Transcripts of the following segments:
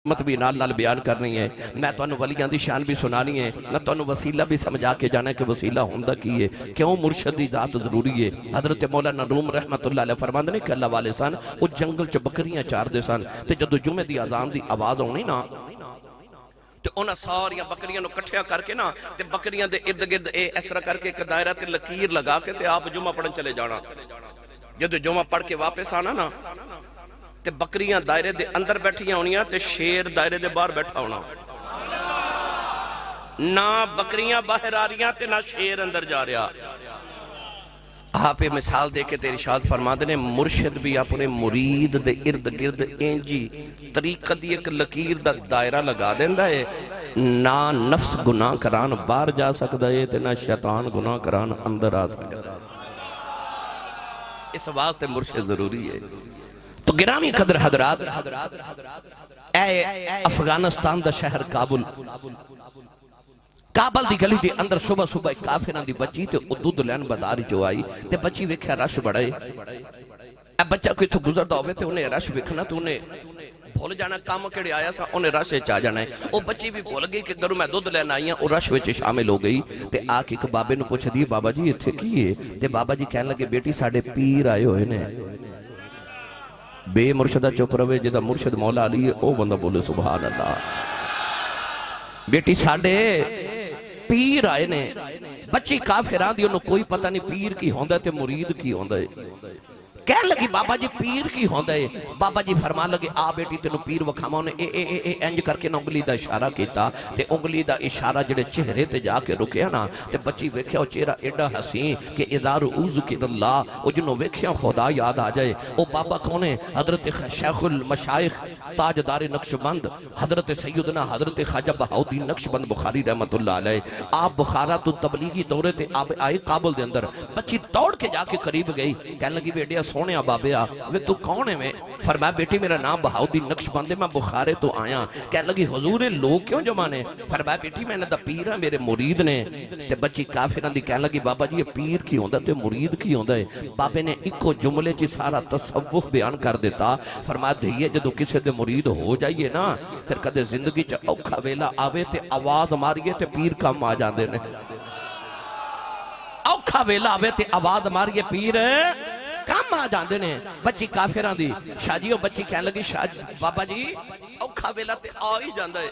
مت بھی نال نال بیان کرنی ہے میں تو انہوں ولیاں دی شان بھی سنانی ہے میں تو انہوں وسیلہ بھی سمجھا کے جانا ہے کہ وسیلہ ہوندہ کی ہے کیوں مرشد دی ذات ضروری ہے حضرت مولانا روم رحمت اللہ علیہ فرماندے نے کہ اللہ والے سان او جنگل چ بکریاں چار دے سان تے جدو جمعے دی آزان دی آواز ہونی نا تو انہاں ساریاں بکریاں نو کٹھیا کر کے نا تے بکریاں دے ارد گرد اس طرح کر کے ایک دائرہ تے لکیر لگا کے تے آپ جمعہ پڑھن چلے جانا جدو جمعہ پڑھ کے واپس آنا نا تے بکریاں دائرے دے اندر بیٹھیاں ہونیاں تے شیر دائرے دے باہر بیٹھا ہونا نہ بکریاں باہر آ رہیاں تے نہ شیر اندر جا رہا آپ یہ مثال دے کے تیری شاد فرما دینے مرشد بھی اپنے مرید دے ارد گرد اینجی طریقہ دی ایک لکیر دا دائرہ لگا دیندہ ہے نہ نفس گناہ کران باہر جا سکتا ہے تے نہ شیطان گناہ کران اندر آ سکتا ہے اس واسطے مرشد ضروری ہے تو گرامی قدر حضرات اے افغانستان دا شہر کابل کابل دی گلی دی اندر صبح صبح ایک کافران دی بچی تے دودھ لین بداری جو آئی تے بچی ویکھیا رش بڑھائے اے بچہ کوئی تو گزر دا ہوئے تے انہیں رش ویکھنا تو انہیں بھول جانا کام کڑے آیا سا انہیں رش چاہ جانا ہے او بچی بھی بھول گئی کہ گرو میں دودھ لین آئی ہیں او رش ویچے شامل ہو گئی تے آکے ایک بابے نو پوچھ دی بابا جی یہ تھے کیے تے بابا جی کہنے لگے بیٹی ساڑھے پیر آئے ہوئے نے بے مرشدہ چپ روے جدہ مرشد مولا علی ہے او بندہ بولے سبحان اللہ بیٹی ساڑھے پیر آئے نے بچی کافران دی انہوں کوئی پتہ نہیں پیر کی ہوندہ تے مرید کی ہوندہ ہے کہہ لگی بابا جی پیر کی ہوندہ ہے بابا جی فرمان لگے آ بیٹی تینو پیر وکھاماں نے انج کر کے نا انگلی دا اشارہ کیتا تے انگلی دا اشارہ جڑے چہرے تے جا کے رکیا نا تے بچی ویکھیا چہرہ ایڈا حسین کہ اذا رؤذک اللہ او جنہوں ویکھیا خدا یاد آ جائے او بابا کونے حضرت شیخ المشائخ تاجدار نقشبند حضرت سیدنا حضرت خواجہ بہاؤالدین نقشبند بخاری رحمت اللہ علیہ آپ بخارا تو تبلیغی دورے تے آپ آئے کابل دے اندر بچی دوڑ کے جا کے قریب گئی کہنے لگی بیٹیا سونے بابے وہ تو کون ہے میں فرمایا بیٹی میرا نام بہاؤالدین نقشبند ہے میں بخارے تو آیا کہنے لگی حضور لوگ کیوں جمانے فرمایا بیٹی میں نے دا پیر ہے میرے مرید نے تے بچی کافران دی کہنے لگی بابا جی یہ پیر کی ہوندہ تے مرید کی ہوندہ ہے بابے نے ایکو جملے چی سارا تصوف بیان کر دیتا فرمایا دھئیے جدو کسے دے مرید ہو جائیے نا پھر کدے زندگی چا اوکھا ویلا آوے تے آواز ماریے تے پیر کم آ جاندے نے اوکھا ویلا آوے تے آواز ماریے پیر کام آ جاندے نے بچی کافران دی شاہ جی بچی کہنے لگی شاہ جی بابا جی اوکھا ویلا تے آ ہی جاندہ ہے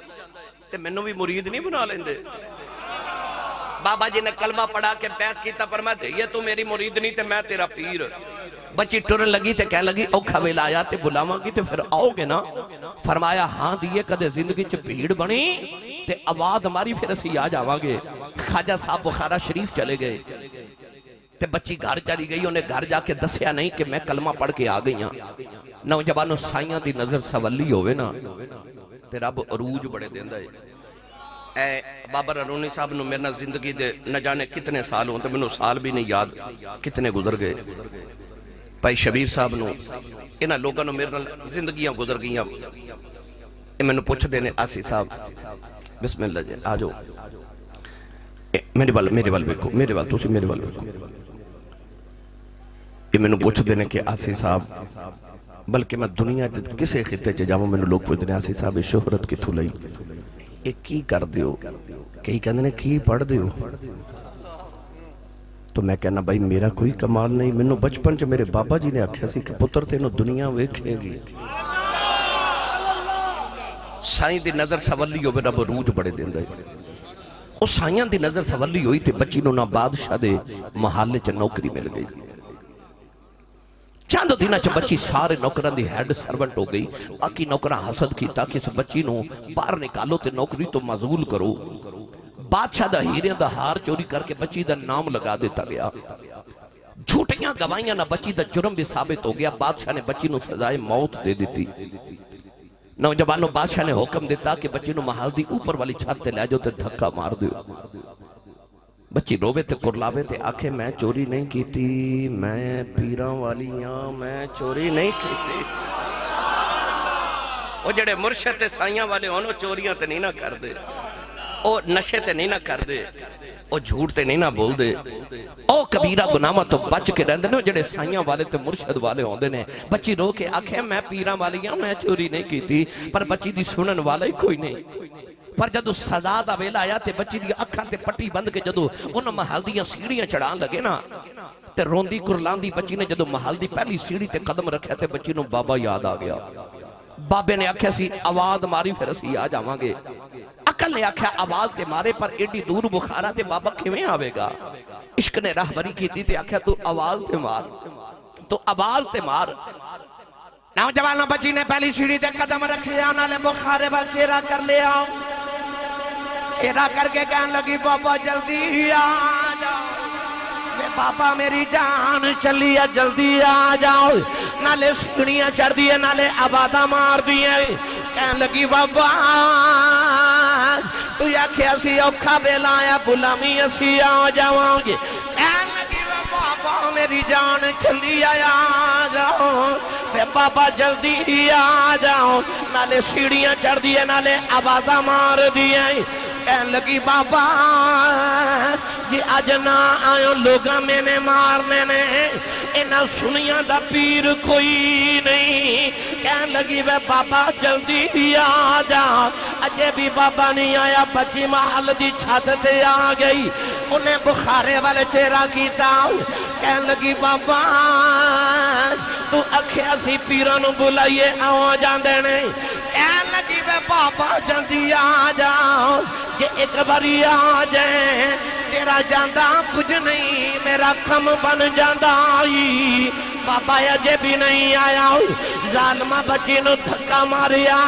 تے میں نو بھی مرید نہیں بنا لیندے بابا جی نے کلمہ پڑھا کے بیعت کیتا فرمایا یہ تو میری مرید نہیں تے میں تیرا پیر بچی ٹرن لگی تے کہنے لگی اوکھا ویلا آیا تے بلاواں گی تے پھر آؤ گے نا فرمایا ہاں دیئے کدے زندگی چ بھیڑ بنی تے آواز ہماری پھر اسی آ جاواں گے خواجہ صاحب بخارا شریف چلے گئے تے بچی گھر چلی گئی انہیں گھر جا کے دسیا نہیں کہ میں کلمہ پڑھ کے آ گئی ہاں نوجوانوں سائیاں دی نظر سولی ہوئے نا تے رب عروج بڑے دیندہ ہے اے بابر ارونی صاحب نو میرنا زندگی دے نہ جانے کتنے سال ہوں تے میں نو سال بھی نہیں یاد کتنے گزر گئے بھائی شبیر صاحب نو انہا لوگاں نو میرنا زندگیاں گزر گئیاں میں نو پوچھ دینے آسی صاحب بسم اللہ جی آجو میرے وال بیکو میرے وال تو سی میرے وال بیکو یہ میں نو پوچھ دینے کہ آسی صاحب بلکہ میں دنیا کسے خطے چے جاؤں میں نو لوگ پوچھ دینے آسی صاحب شہرت کی تھولائی ایک کی کر دیو کئی کہنے نے کی پڑھ دیو تو میں کہنا بھائی میرا کوئی کمال نہیں میں نو بچپن چے میرے بابا جی نے آکھیا سی کہ پتر تینو دنیا ویکھے گی سائیں دی نظر سوالی ہو رب روج بڑے دیں دے اس سائیاں دی نظر سوالی ہوئی تے بچی نو نا بادشاہ دے محلے چا نوکری مل گئی چاند دینہ چا بچی سارے نوکران دی ہیڈ سرونٹ ہو گئی باقی نوکران حسد کی تاکہ اس بچی نو باہر نکالو تے نوکری تو معزول کرو بادشاہ دا ہیرے دا ہار چوری کر کے بچی دا نام لگا دیتا گیا جھوٹیاں گوائیاں نہ بچی دا جرم بھی ثابت ہو گیا بادشاہ نے بچی نو سزائے موت دے دیتی نوجوانوں بادشاہ نے حکم دیتا کہ بچی نو محل دی اوپر والی چھت تے لے جو تے دھکا مار دیو بچی روے تے کرلاوے تے آکھے میں چوری نہیں کیتی میں پیران والی ہاں میں چوری نہیں کیتی وہ جڑے مرشد تے سائیاں والے انہوں چوریاں تے نہیں نہ کر دے او نشے تے نہیں نہ کر دے، او جھوٹ تے نہیں نہ بول دے، او کبیرہ گناہاں تو بچ کے رہندے نے جڑے سائیاں والے تے مرشد والے ہوندے نے۔ بچی رو کے آکھے میں پیراں والیاں میں چوری نہیں کیتی، پر بچی دی سنن والا ہی کوئی نہیں۔ پر جدو سزا دا ویلا آیا تے بچی دی اکھاں تے پٹی بند کے جدو انہاں محل دیاں سیڑھیاں چڑھان لگے نا تے روندی کرلاندی بچی نے جدو محل دی پہلی سیڑھی تے قدم رکھیا تے بچی نو بابا یاد آ گیا۔ بابے نے آکھیا سی آواز ماری پھر اسی آ جاواں گے۔ عقل نے آکھیا آواز تے مارے پر ایڈی دور بخارا تے بابا کیویں آوے گا؟ عشق نے راہبری کیتی تے آکھیا تو آواز تے مار، تو آواز تے مار۔ نوجوانوں بچی نے پہلی سیڑھی تے قدم رکھیا، نالے بخارے وال چہرہ کر لیا، چہرہ کر کے کہنے لگی بابا جلدی آ جاؤ، بابا میری جان چلی ہے جلدی آ جاؤ۔ نالے سیڑھیاں چڑھ دیئے نالے آبادہ مار دیئے، کہنے لگی بابا تو یا کھیاسی اوکھا بیلا آیا بلامی اسی آ جاؤں گے، کہنے لگی بابا میری جان چلی آیا جاؤ، بابا جلدی آ جاؤ۔ نالے سیڑھیاں چڑھ دیئے نالے آبادہ مار دیئے، کہنے لگی بابا جی آج نہ آئیو لوگاں میں نے مارنے نے، انہاں سنیاں دا پیر کوئی نہیں۔ کہنے لگی وے بابا جلدی آ جا، اجے بھی بابا نہیں آیا، بچی محل دی چھت تے آ گئی، انہیں بخارے والے چہرہ کیتا، کہنے لگی بابا تو اکھیا سی پیرانو بلائیے آؤ جان دینے، کہنے لگی وے بابا جلدی آ جاؤ، یہ ایک باری آ جائیں تیرا جاندہ کچھ نہیں میرا کم بن جاندہ آئی۔ بابا اجے بھی نہیں آیا، ظالمہ بچی نو دھکا ماریا،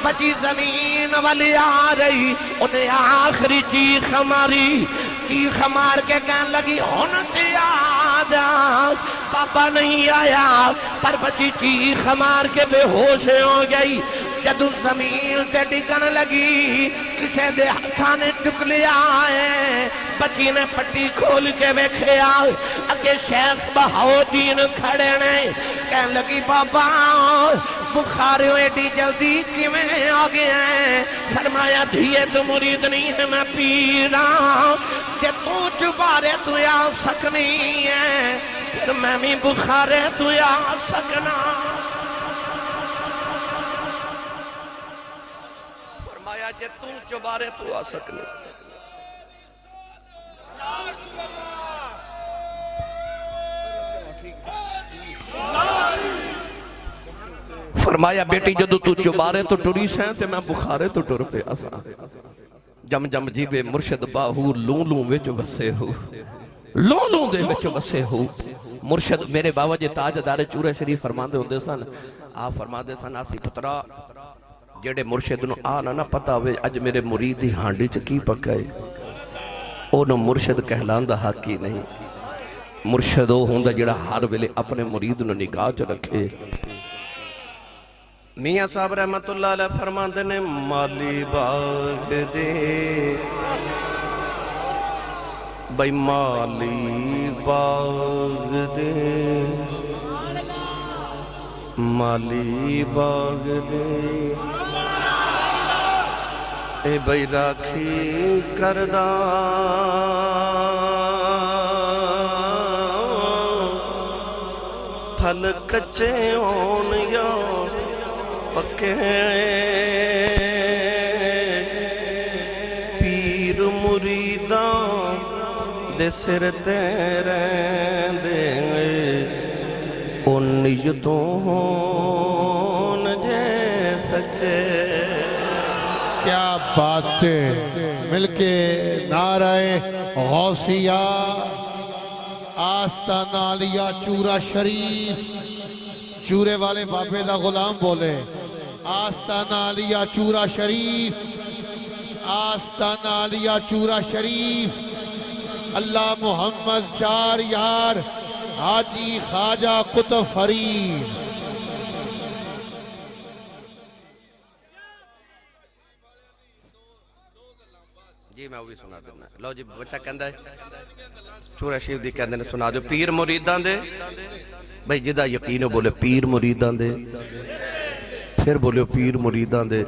بچی زمین والی آ رہی، انہیں آخری چیخ ماری، چیخ مار کے کہنے لگی ہونتی آدھا بابا نہیں آیا، پر بچی چیخ مار کے بے ہوش ہو گئی۔ جدو زمین تے ڈگن لگی کسے دے ہتھاں نے چک لیا ہے، بچی نے پٹی کھول کے بیکھیا، اگے شیخ بہاؤدین کھڑے نے، کہنے لگی بابا بخاریوں ایڈی جلدی کیویں آ گئے ہیں؟ فرمایا دھیے تو مرید نہیں ہے میں پیرا، کہ تو چبارے تو آ سکنی ہے، پھر میں بھی بخارے تو آ سکنا۔ فرمایا جے تم چبارے تو آ سکنے۔ فرمایا بیٹی جدو تو چبارے تو ٹری سیں تے میں بخارے تو ٹر پہ آسا، جم جم جیبے مرشد باہو لوں لوں وچ بسے ہو، لوں لوں دے وچ بسے ہو۔ مرشد میرے بابا جی تاجدار چورہ شریف فرما دے ہوندے سن، آپ فرما دے سن آسی پترا جڑے مرشد نو آنا نہ پتا ہوئے اج میرے مرید دی ہانڈی چ کی پکائے، انہوں مرشد کہلان دا حق ہی نہیں۔ مرشد او ہوندہ جڑا ہر ویلے اپنے مرید نو نگاہ چ رکھے۔ میاں صاحب رحمت اللہ علیہ فرماندے نے مالی باغ دے بھئی مالی باغ دے، مالی باغ دے اے بھئی راکھی کردہ، پھل کچے ہون یا پکے، پیر مریداں دے سر تیرین دے، ان نیتوں ہون جے سچے۔ کیا بات ہے، مل کے نعرہ غوثیہ آستانہ علیہ چورہ شریف، چورے والے بابے دا غلام بولے آستانہ علیہ چورہ شریف، آستانہ علیہ چورہ شریف، اللہ محمد چار یار حاجی خواجہ قطب فرید۔ جی میں وہ بھی سنا دینا، لو جی بچہ کہندہ ہے چورہ شریف دی کہندے نے سنا دو، پیر مریدان دے بھئی جدہ یقینو بولے پیر مریدان دے، پھر بولے پیر مریدان دے۔